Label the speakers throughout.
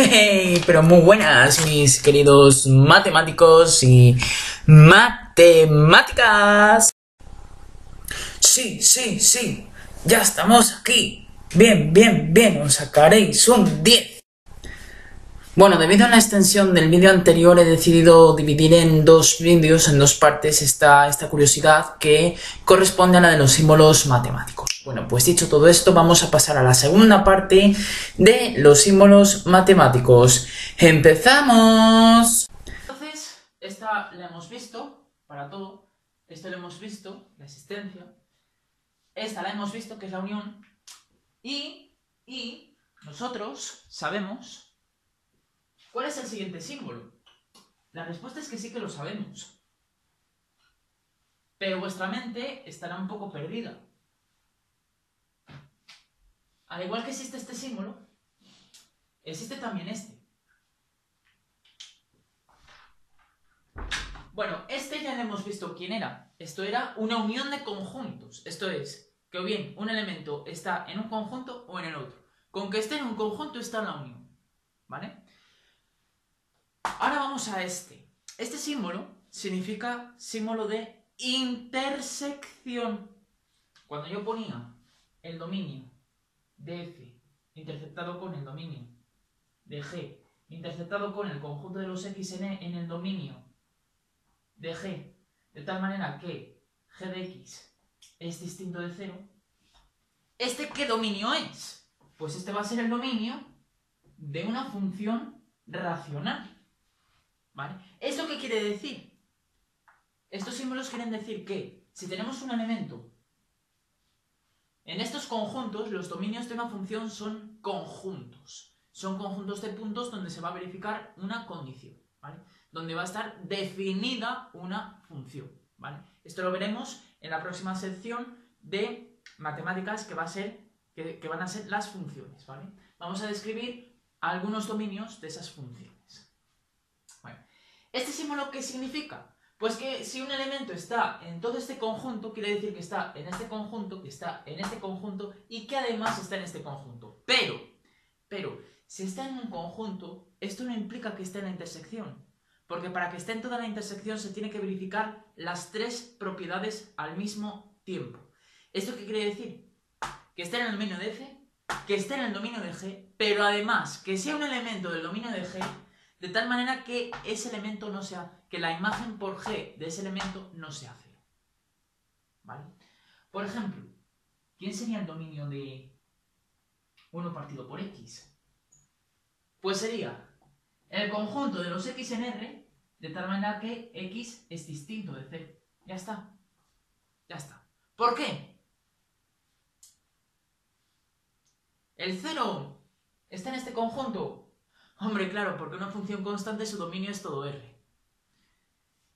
Speaker 1: Hey, pero muy buenas, mis queridos matemáticos y matemáticas. Sí, ya estamos aquí. Bien, os sacaréis un 10. Bueno, debido a la extensión del vídeo anterior he decidido dividir en dos vídeos, en dos partes, esta curiosidad que corresponde a la de los símbolos matemáticos. Bueno, pues dicho todo esto, vamos a pasar a la segunda parte de los símbolos matemáticos. ¡Empezamos! Entonces, esta la hemos visto, para todo. Esto lo hemos visto, la existencia. Esta la hemos visto, que es la unión. Y nosotros sabemos... ¿cuál es el siguiente símbolo? La respuesta es que sí que lo sabemos. Pero vuestra mente estará un poco perdida. Al igual que existe este símbolo, existe también este. Bueno, este ya lo hemos visto quién era. Esto era una unión de conjuntos. Esto es, que o bien un elemento está en un conjunto o en el otro. Con que esté en un conjunto está en la unión. ¿Vale? Ahora vamos a este. Este símbolo significa símbolo de intersección. Cuando yo ponía el dominio de F interceptado con el dominio de G interceptado con el conjunto de los X en el dominio de G, de tal manera que G de X es distinto de 0, ¿este qué dominio es? Pues este va a ser el dominio de una función racional. ¿Vale? ¿Esto qué quiere decir? Estos símbolos quieren decir que si tenemos un elemento en estos conjuntos, los dominios de una función son conjuntos. Son conjuntos de puntos donde se va a verificar una condición, ¿vale? Donde va a estar definida una función, ¿vale? Esto lo veremos en la próxima sección de matemáticas que van a ser las funciones, ¿vale? Vamos a describir algunos dominios de esas funciones. Bueno, ¿este símbolo qué significa? Pues que si un elemento está en todo este conjunto, quiere decir que está en este conjunto, que está en este conjunto y que además está en este conjunto. Pero, si está en un conjunto, esto no implica que esté en la intersección. Porque para que esté en toda la intersección se tiene que verificar las tres propiedades al mismo tiempo. ¿Esto qué quiere decir? Que esté en el dominio de F, que esté en el dominio de G, pero además que sea un elemento del dominio de G, de tal manera que ese elemento no sea, que la imagen por G de ese elemento no sea 0. ¿Vale? Por ejemplo, ¿quién sería el dominio de 1 partido por X? Pues sería el conjunto de los X en R, de tal manera que X es distinto de 0. Ya está. Ya está. ¿Por qué? El 0 está en este conjunto. Hombre, claro, porque una función constante su dominio es todo R.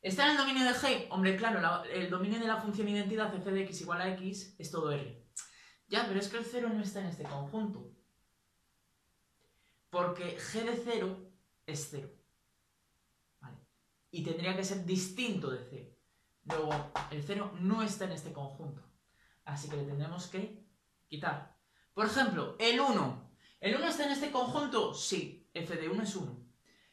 Speaker 1: ¿Está en el dominio de G? Hombre, claro, el dominio de la función identidad f de x igual a x es todo R. Ya, pero es que el 0 no está en este conjunto. Porque G de 0 es 0. ¿Vale? Y tendría que ser distinto de 0. Luego, el 0 no está en este conjunto. Así que le tendremos que quitar. Por ejemplo, el 1. ¿El 1 está en este conjunto? Sí, f de 1 es 1.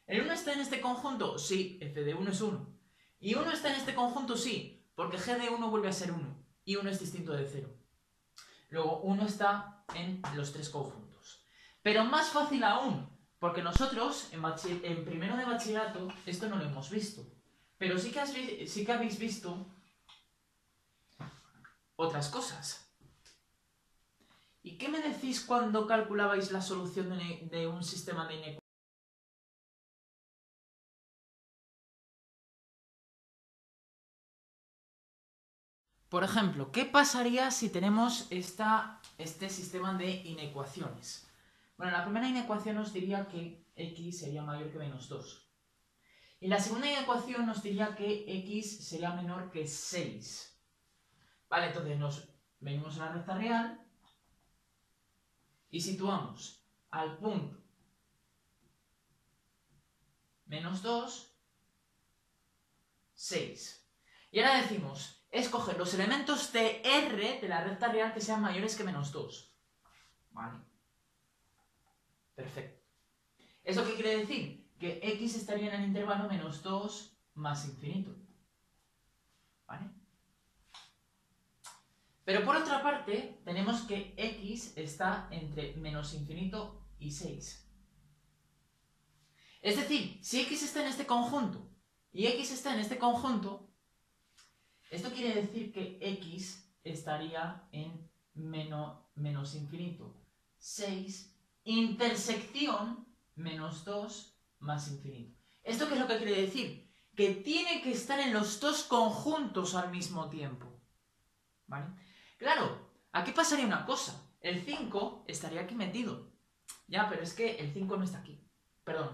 Speaker 1: ¿El 1 está en este conjunto? Sí, f de 1 es 1. ¿Y 1 está en este conjunto? Sí, porque g de 1 vuelve a ser 1. Y 1 es distinto de 0. Luego, 1 está en los tres conjuntos. Pero más fácil aún, porque nosotros en primero de bachillerato esto no lo hemos visto. Pero sí que habéis visto otras cosas. ¿Y qué me decís cuando calculabais la solución de un sistema de inecuaciones? Por ejemplo, ¿qué pasaría si tenemos este sistema de inecuaciones? Bueno, la primera inecuación nos diría que x sería mayor que menos 2. Y la segunda inecuación nos diría que x sería menor que 6. Vale, entonces nos venimos a la recta real y situamos al punto menos 2, 6. Y ahora decimos, escoger los elementos de R de la recta real que sean mayores que menos 2. Vale. Perfecto. ¿Eso qué quiere decir? Que x estaría en el intervalo menos 2 más infinito. ¿Vale? Pero por otra parte, tenemos que x está entre menos infinito y 6. Es decir, si x está en este conjunto y x está en este conjunto, esto quiere decir que x estaría en menos infinito 6 intersección menos 2 más infinito. ¿Esto qué es lo que quiere decir? Que tiene que estar en los dos conjuntos al mismo tiempo. ¿Vale? Claro, aquí pasaría una cosa. El 5 estaría aquí metido. Ya, pero es que el 5 no está aquí. Perdón.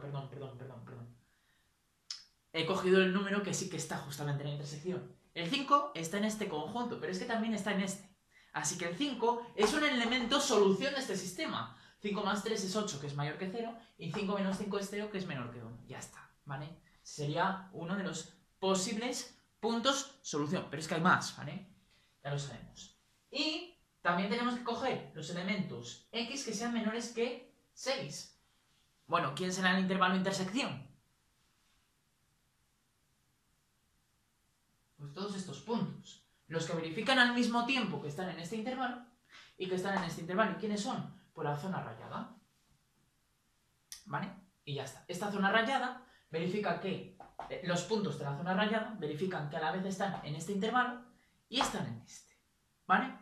Speaker 1: He cogido el número que sí que está justamente en la intersección. El 5 está en este conjunto, pero es que también está en este. Así que el 5 es un elemento solución de este sistema. 5 más 3 es 8, que es mayor que 0, y 5 menos 5 es 0, que es menor que 1. Ya está, ¿vale? Sería uno de los posibles puntos solución, pero es que hay más, ¿vale? Ya lo sabemos. Y también tenemos que coger los elementos x que sean menores que 6. Bueno, ¿quién será el intervalo de intersección? Pues todos estos puntos. Los que verifican al mismo tiempo que están en este intervalo y que están en este intervalo. ¿Y quiénes son? Pues la zona rayada. ¿Vale? Y ya está. Esta zona rayada verifica que los puntos de la zona rayada verifican que a la vez están en este intervalo y están en este. ¿Vale?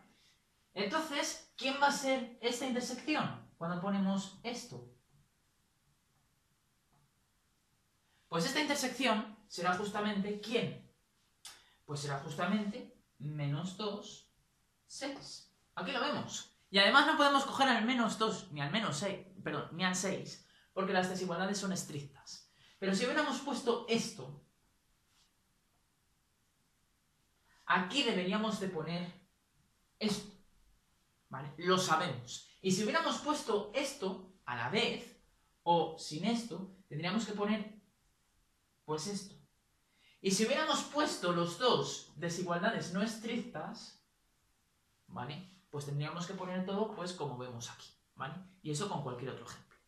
Speaker 1: Entonces, ¿quién va a ser esta intersección cuando ponemos esto? Pues esta intersección será justamente ¿quién? Pues será justamente menos 2, 6. Aquí lo vemos. Y además no podemos coger al menos 2 ni al menos 6, perdón, ni al 6, porque las desigualdades son estrictas. Pero si hubiéramos puesto esto, aquí deberíamos de poner esto. ¿Vale? Lo sabemos. Y si hubiéramos puesto esto a la vez, o sin esto, tendríamos que poner, pues esto. Y si hubiéramos puesto los dos desigualdades no estrictas, ¿vale? Pues tendríamos que poner todo, pues, como vemos aquí, ¿vale? Y eso con cualquier otro ejemplo.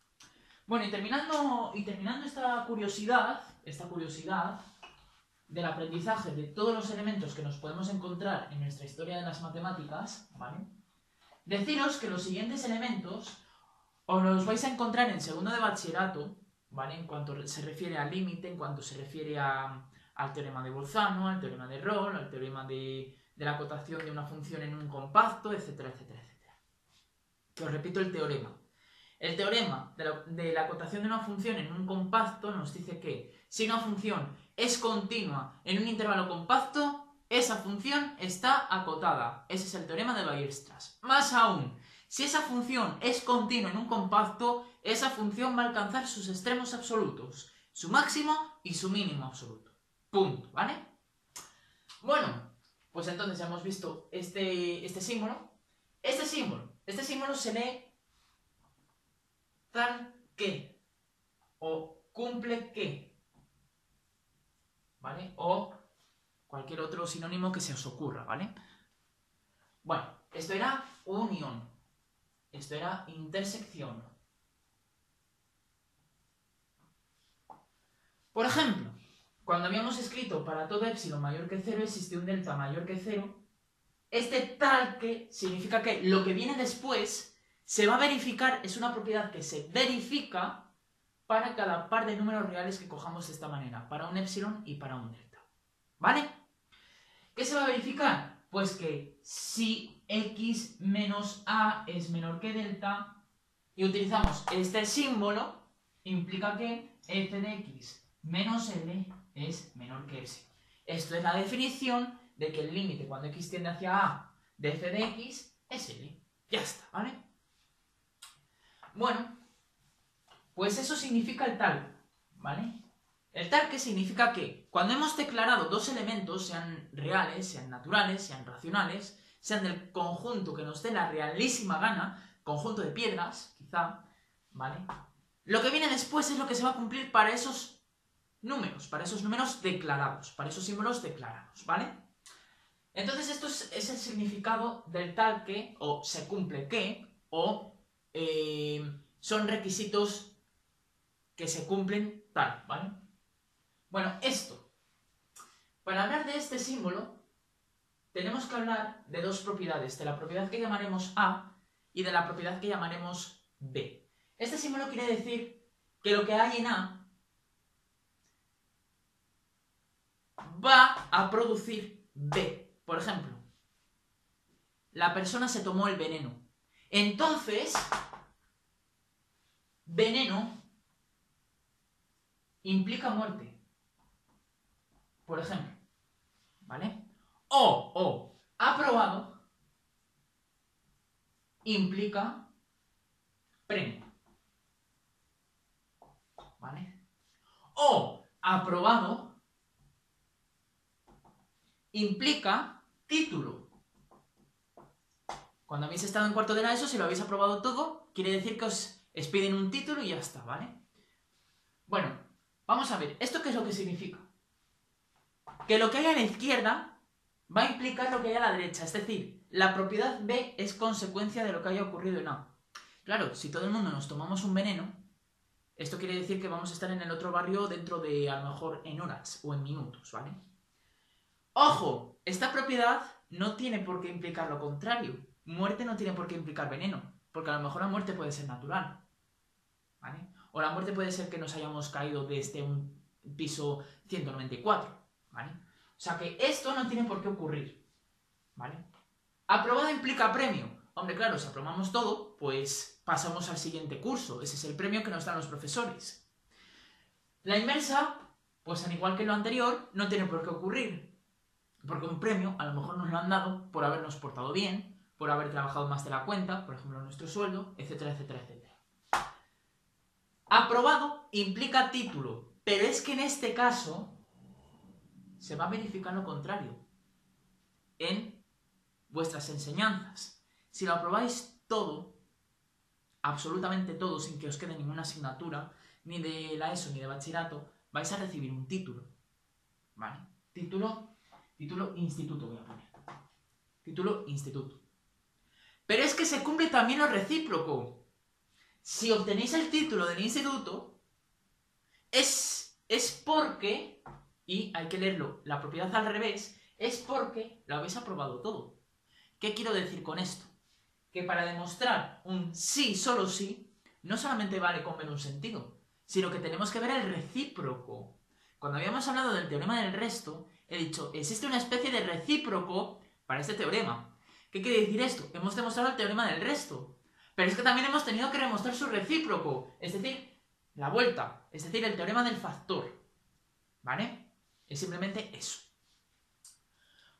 Speaker 1: Bueno, y terminando esta curiosidad del aprendizaje de todos los elementos que nos podemos encontrar en nuestra historia de las matemáticas, ¿vale? Deciros que los siguientes elementos os los vais a encontrar en segundo de bachillerato, ¿vale? En cuanto se refiere al límite, en cuanto se refiere al teorema de Bolzano, al teorema de Rolle, al teorema de la acotación de una función en un compacto, etcétera, etcétera, etcétera. Que os repito el teorema. El teorema de la acotación de una función en un compacto nos dice que si una función es continua en un intervalo compacto, esa función está acotada. Ese es el teorema de Weierstrass. Más aún, si esa función es continua en un compacto, esa función va a alcanzar sus extremos absolutos, su máximo y su mínimo absoluto. Punto, ¿vale? Bueno, pues entonces ya hemos visto este símbolo. Este símbolo se lee tal que, o cumple que, ¿vale? O cualquier otro sinónimo que se os ocurra, ¿vale? Bueno, esto era unión, esto era intersección. Por ejemplo, cuando habíamos escrito para todo épsilon mayor que 0 existe un delta mayor que 0, este tal que significa que lo que viene después se va a verificar, es una propiedad que se verifica para cada par de números reales que cojamos de esta manera, para un épsilon y para un delta. ¿Vale? ¿Qué se va a verificar? Pues que si x menos a es menor que delta y utilizamos este símbolo, implica que f de x menos l es menor que epsilon. Esto es la definición de que el límite cuando x tiende hacia a de f de x es l. Ya está, ¿vale? Bueno, pues eso significa el tal, ¿vale? El tal que significa que cuando hemos declarado dos elementos, sean reales, sean naturales, sean racionales, sean del conjunto que nos dé la realísima gana, conjunto de piedras, quizá, ¿vale? Lo que viene después es lo que se va a cumplir para esos números declarados, para esos símbolos declarados, ¿vale? Entonces esto es el significado del tal que, o se cumple que, o son requisitos que se cumplen tal, ¿vale? Bueno, esto. Para hablar de este símbolo, tenemos que hablar de dos propiedades, de la propiedad que llamaremos A y de la propiedad que llamaremos B. Este símbolo quiere decir que lo que hay en A va a producir B. Por ejemplo, la persona se tomó el veneno. Entonces, veneno implica muerte. Por ejemplo, ¿vale? O aprobado implica premio, ¿vale? O aprobado implica título. Cuando habéis estado en cuarto de la ESO, si lo habéis aprobado todo, quiere decir que os expiden un título y ya está, ¿vale? Bueno, vamos a ver, ¿esto qué es lo que significa? Que lo que hay a la izquierda va a implicar lo que hay a la derecha, es decir, la propiedad B es consecuencia de lo que haya ocurrido en A. Claro, si todo el mundo nos tomamos un veneno, esto quiere decir que vamos a estar en el otro barrio dentro de, a lo mejor, en horas o en minutos, ¿vale? ¡Ojo! Esta propiedad no tiene por qué implicar lo contrario. Muerte no tiene por qué implicar veneno, porque a lo mejor la muerte puede ser natural, ¿vale? O la muerte puede ser que nos hayamos caído desde un piso 194, ¿vale? O sea que esto no tiene por qué ocurrir, ¿vale? Aprobado implica premio. Hombre, claro, si aprobamos todo, pues pasamos al siguiente curso. Ese es el premio que nos dan los profesores. La inversa, pues al igual que lo anterior, no tiene por qué ocurrir. Porque un premio a lo mejor nos lo han dado por habernos portado bien, por haber trabajado más de la cuenta, por ejemplo nuestro sueldo, etcétera, etcétera, etcétera. Aprobado implica título, pero es que en este caso se va a verificar lo contrario en vuestras enseñanzas. Si lo aprobáis todo, absolutamente todo, sin que os quede ninguna asignatura, ni de la ESO ni de bachillerato, vais a recibir un título, ¿vale? Título instituto voy a poner. Título instituto. Pero es que se cumple también lo recíproco. Si obtenéis el título del instituto, es porque, y hay que leerlo, la propiedad al revés, es porque lo habéis aprobado todo. ¿Qué quiero decir con esto? Que para demostrar un sí, solo sí, no solamente vale con ver un sentido, sino que tenemos que ver el recíproco. Cuando habíamos hablado del teorema del resto, he dicho, existe una especie de recíproco para este teorema. ¿Qué quiere decir esto? Hemos demostrado el teorema del resto, pero es que también hemos tenido que demostrar su recíproco, es decir, la vuelta, es decir, el teorema del factor, ¿vale? Es simplemente eso.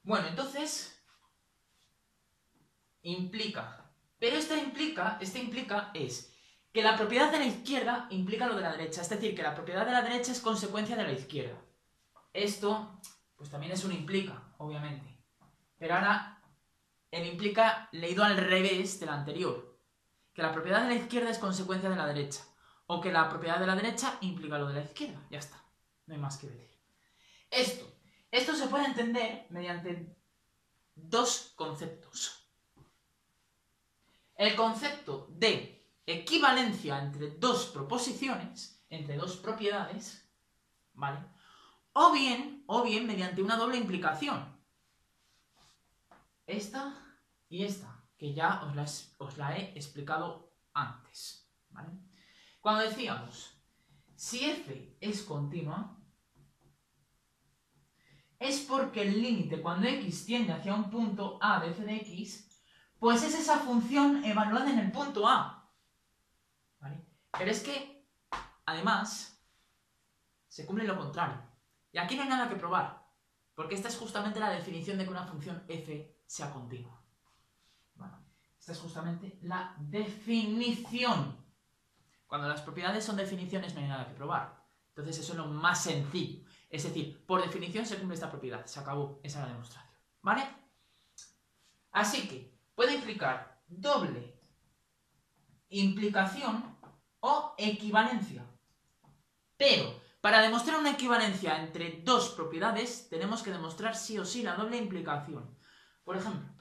Speaker 1: Bueno, entonces, implica, pero este implica es que la propiedad de la izquierda implica lo de la derecha, es decir, que la propiedad de la derecha es consecuencia de la izquierda. Esto, pues también es un implica, obviamente. Pero ahora, el implica leído al revés del anterior. Que la propiedad de la izquierda es consecuencia de la derecha. O que la propiedad de la derecha implica lo de la izquierda. Ya está. No hay más que decir. Esto se puede entender mediante dos conceptos. El concepto de equivalencia entre dos proposiciones, entre dos propiedades, ¿vale? O bien mediante una doble implicación. Esta y esta, que ya os la he explicado antes, ¿vale? Cuando decíamos, si f es continua, es porque el límite cuando x tiende hacia un punto a de f de x, pues es esa función evaluada en el punto a, ¿vale? Pero es que, además, se cumple lo contrario. Y aquí no hay nada que probar, porque esta es justamente la definición de que una función f sea continua. Bueno, esta es justamente la definición. Cuando las propiedades son definiciones no hay nada que probar. Entonces eso es lo más sencillo. Es decir, por definición se cumple esta propiedad. Se acabó. Esa es la demostración. ¿Vale? Así que puede implicar doble implicación o equivalencia. Pero para demostrar una equivalencia entre dos propiedades tenemos que demostrar sí o sí la doble implicación. Por ejemplo,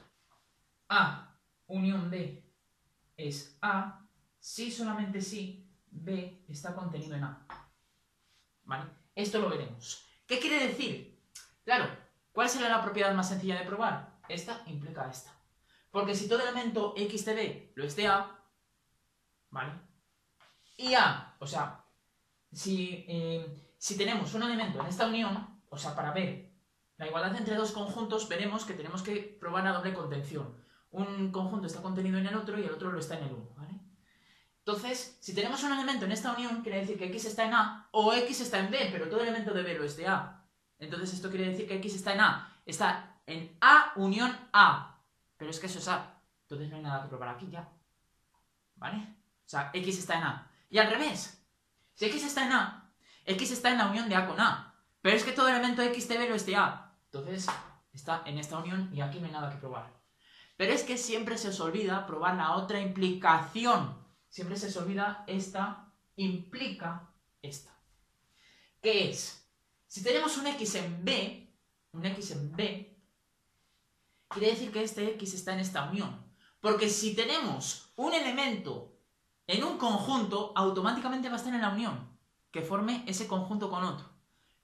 Speaker 1: A unión B es A, sí solamente sí, B está contenido en A. ¿Vale? Esto lo veremos. ¿Qué quiere decir? Claro, ¿cuál será la propiedad más sencilla de probar? Esta implica esta. Porque si todo elemento X de B lo es de A, ¿vale? Y A, o sea, si tenemos un elemento en esta unión, o sea, para ver la igualdad entre dos conjuntos, veremos que tenemos que probar la doble contención. Un conjunto está contenido en el otro y el otro lo está en el uno, ¿vale? Entonces, si tenemos un elemento en esta unión, quiere decir que X está en A o X está en B, pero todo elemento de B lo es de A. Entonces esto quiere decir que X está en A. Está en A unión A. Pero es que eso es A. Entonces no hay nada que probar aquí ya. ¿Vale? O sea, X está en A. Y al revés. Si X está en A, X está en la unión de A con A. Pero es que todo elemento X de B lo es de A. Entonces está en esta unión y aquí no hay nada que probar. Pero es que siempre se os olvida probar la otra implicación. Siempre se os olvida esta implica esta. ¿Qué es? Si tenemos un X en B, quiere decir que este X está en esta unión. Porque si tenemos un elemento en un conjunto, automáticamente va a estar en la unión, que forme ese conjunto con otro.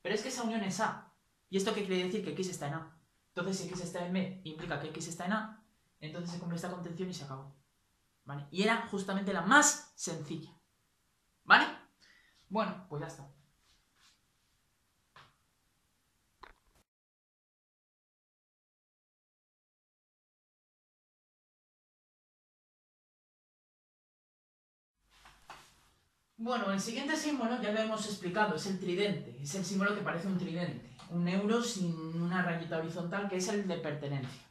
Speaker 1: Pero es que esa unión es A. ¿Y esto qué quiere decir? Que X está en A. Entonces, si X está en B, implica que X está en A, entonces se cumple esta contención y se acabó. ¿Vale? Y era justamente la más sencilla. ¿Vale? Bueno, pues ya está. Bueno, el siguiente símbolo ya lo hemos explicado, es el tridente. Es el símbolo que parece un tridente. Un euro sin una rayita horizontal, que es el de pertenencia.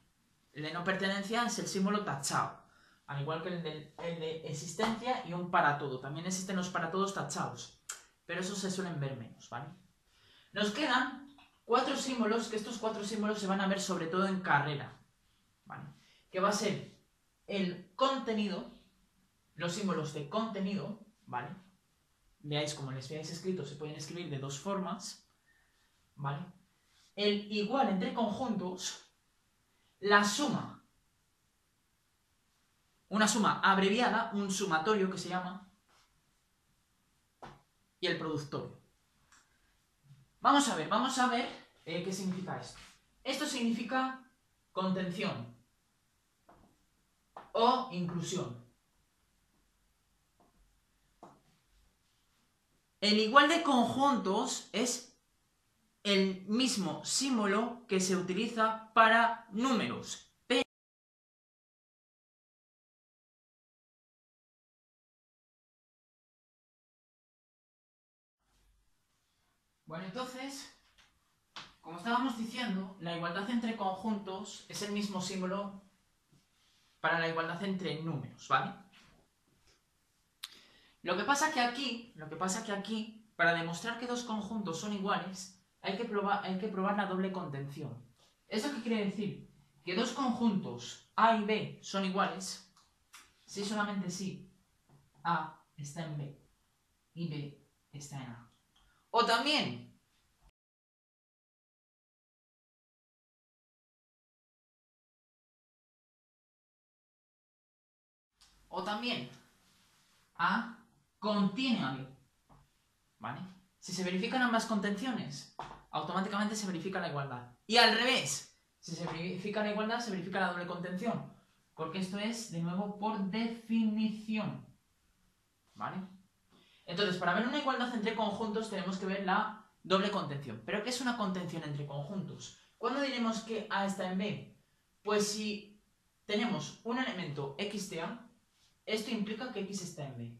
Speaker 1: El de no pertenencia es el símbolo tachado. Al igual que el de existencia y un para todo. También existen los para todos tachados. Pero esos se suelen ver menos, ¿vale? Nos quedan 4 símbolos, que estos 4 símbolos se van a ver sobre todo en carrera, ¿vale? Que va a ser el contenido, los símbolos de contenido, ¿vale? Veáis, como les veáis escrito, se pueden escribir de dos formas, ¿vale? El igual entre conjuntos, la suma, una suma abreviada, un sumatorio que se llama, y el productorio. Vamos a ver qué significa esto. Esto significa contención o inclusión. El igual de conjuntos es el mismo símbolo que se utiliza para números. Bueno, entonces, como estábamos diciendo, la igualdad entre conjuntos es el mismo símbolo para la igualdad entre números, ¿vale? Lo que pasa que aquí, para demostrar que dos conjuntos son iguales, hay que probar la doble contención. ¿Eso qué quiere decir? Que dos conjuntos A y B son iguales si solamente si A está en B y B está en A. O también A contiene a B, ¿vale? Si se verifican ambas contenciones, automáticamente se verifica la igualdad. Y al revés, si se verifica la igualdad, se verifica la doble contención. Porque esto es, de nuevo, por definición, ¿vale? Entonces, para ver una igualdad entre conjuntos tenemos que ver la doble contención. ¿Pero qué es una contención entre conjuntos? ¿Cuándo diremos que A está en B? Pues si tenemos un elemento X de A, esto implica que X está en B.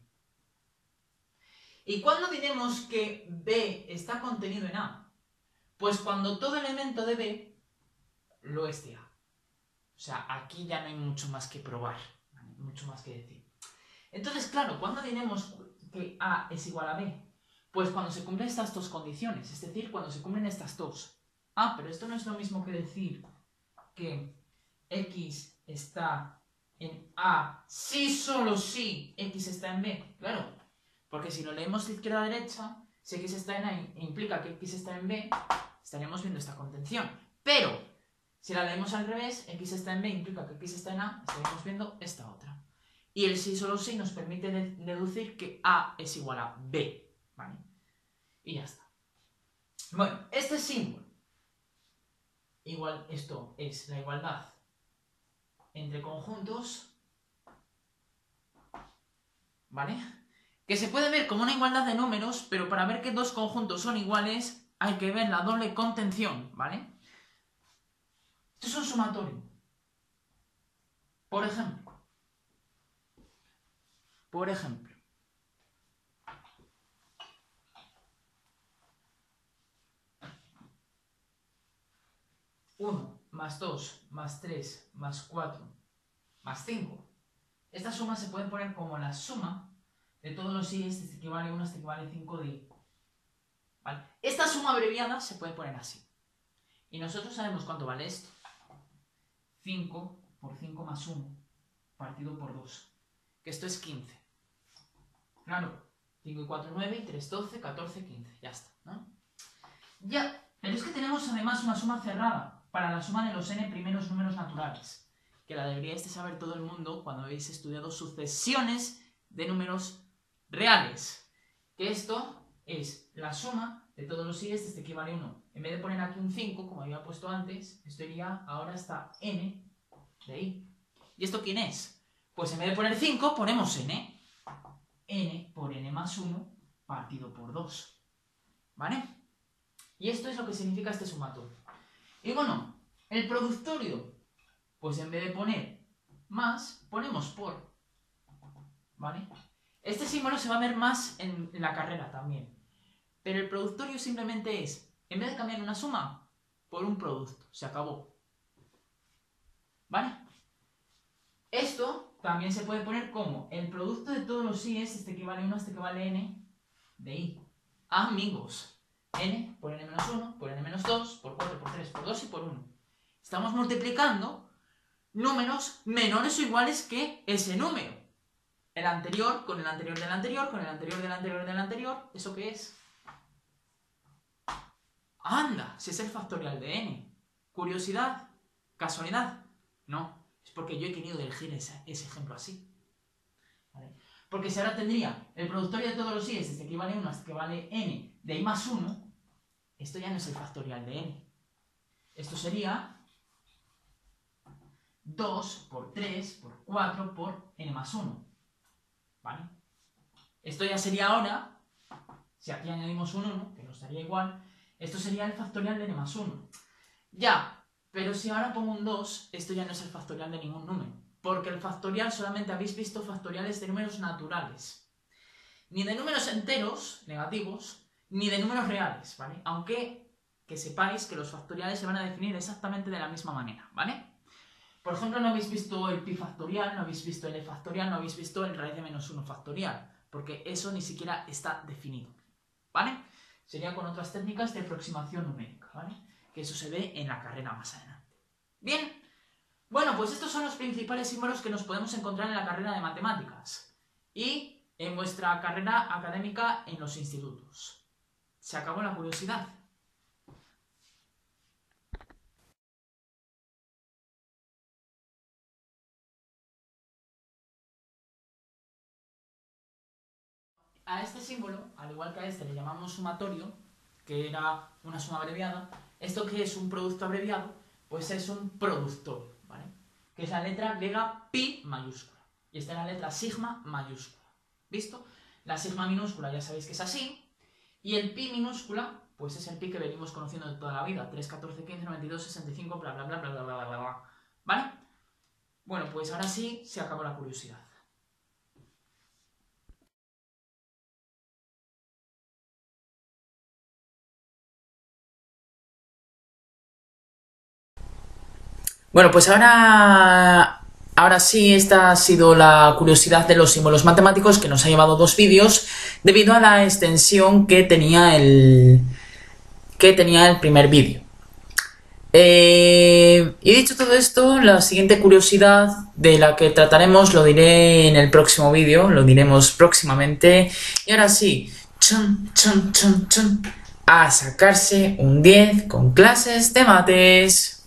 Speaker 1: ¿Y cuándo diremos que B está contenido en A? Pues cuando todo elemento de B lo es de A. O sea, aquí ya no hay mucho más que probar, ¿vale? Mucho más que decir. Entonces, claro, ¿cuándo diremos que A es igual a B? Pues cuando se cumplen estas dos condiciones, es decir, cuando se cumplen estas dos. Ah, pero esto no es lo mismo que decir que X está en A si solo si X está en B. Claro, porque si lo leemos de izquierda a derecha, si X está en A implica que X está en B, estaríamos viendo esta contención. Pero, si la leemos al revés, X está en B implica que X está en A, estaríamos viendo esta otra. y el sí solo sí nos permite deducir que A es igual a B, ¿vale? Y ya está. Bueno, este símbolo, igual, esto es la igualdad entre conjuntos, ¿vale? Que se puede ver como una igualdad de números, pero para ver que dos conjuntos son iguales hay que ver la doble contención, ¿vale? Esto es un sumatorio. Por ejemplo, 1 más 2 más 3 más 4 más 5. Esta suma se puede poner como la suma de todos los i, este equivale a 1, este equivale a 5 de i. ¿Vale? Esta suma abreviada se puede poner así. Y nosotros sabemos cuánto vale esto. 5 por 5 más 1 partido por 2. Que esto es 15. Claro, 5 y 4, 9, y 3, 12, 14, 15. Ya está, ¿no? Ya, pero es que tenemos además una suma cerrada para la suma de los n primeros números naturales. Que la deberíais de saber todo el mundo cuando habéis estudiado sucesiones de números reales. Que esto es la suma de todos los i, este equivale a 1. En vez de poner aquí un 5, como había puesto antes, esto iría ahora hasta n de i. ¿Y esto quién es? Pues en vez de poner 5, ponemos n. N por n más 1 partido por 2. ¿Vale? Y esto es lo que significa este sumatorio. Y bueno, el productorio, pues en vez de poner más, ponemos por. ¿Vale? Este símbolo se va a ver más en la carrera también. Pero el productorio simplemente es, en vez de cambiar una suma, por un producto. Se acabó. ¿Vale? Esto también se puede poner como el producto de todos los i's, este equivale a 1, este equivale a n de i. Amigos, n por n menos 1, por n menos 2, por 4, por 3, por 2 y por 1. Estamos multiplicando números menores o iguales que ese número. El anterior con el anterior del anterior, con el anterior del anterior del anterior. ¿Eso qué es? Anda, si es el factorial de n. ¿Curiosidad? ¿Casualidad? No. Es porque yo he querido elegir ese ejemplo así. ¿Vale? Porque si ahora tendría el productorio de todos los i's, este equivale a 1, este equivale a n de i más 1, esto ya no es el factorial de n. Esto sería 2 por 3 por 4 por n más 1. ¿Vale? Esto ya sería ahora, si aquí añadimos un 1, que nos daría igual, esto sería el factorial de n más 1. Ya. Pero si ahora pongo un 2, esto ya no es el factorial de ningún número. Porque el factorial solamente habéis visto factoriales de números naturales. Ni de números enteros, negativos, ni de números reales, ¿vale? Aunque que sepáis que los factoriales se van a definir exactamente de la misma manera, ¿vale? Por ejemplo, no habéis visto el pi factorial, no habéis visto el e factorial, no habéis visto el raíz de menos 1 factorial. Porque eso ni siquiera está definido, ¿vale? Sería con otras técnicas de aproximación numérica, ¿vale? Que eso se ve en la carrera más adelante. Bien, bueno, pues estos son los principales símbolos que nos podemos encontrar en la carrera de matemáticas y en vuestra carrera académica en los institutos. Se acabó la curiosidad. A este símbolo, al igual que a este le llamamos sumatorio, que era una suma abreviada. Esto que es un producto abreviado, pues es un productorio, ¿vale? Que es la letra griega pi mayúscula. Y esta es la letra sigma mayúscula. ¿Visto? La sigma minúscula ya sabéis que es así. Y el pi minúscula, pues es el pi que venimos conociendo de toda la vida. 3, 14, 15, 92, 65, bla, bla, bla, bla, bla, bla, bla, bla. ¿Vale? Bueno, pues ahora sí se acabó la curiosidad. Bueno, pues ahora sí, esta ha sido la curiosidad de los símbolos matemáticos, que nos ha llevado 2 vídeos debido a la extensión que tenía el primer vídeo. Y dicho todo esto, la siguiente curiosidad de la que trataremos lo diré en el próximo vídeo, lo diremos próximamente. Y ahora sí, chun, chun, chun, chun, a sacarse un 10 con clases de mates.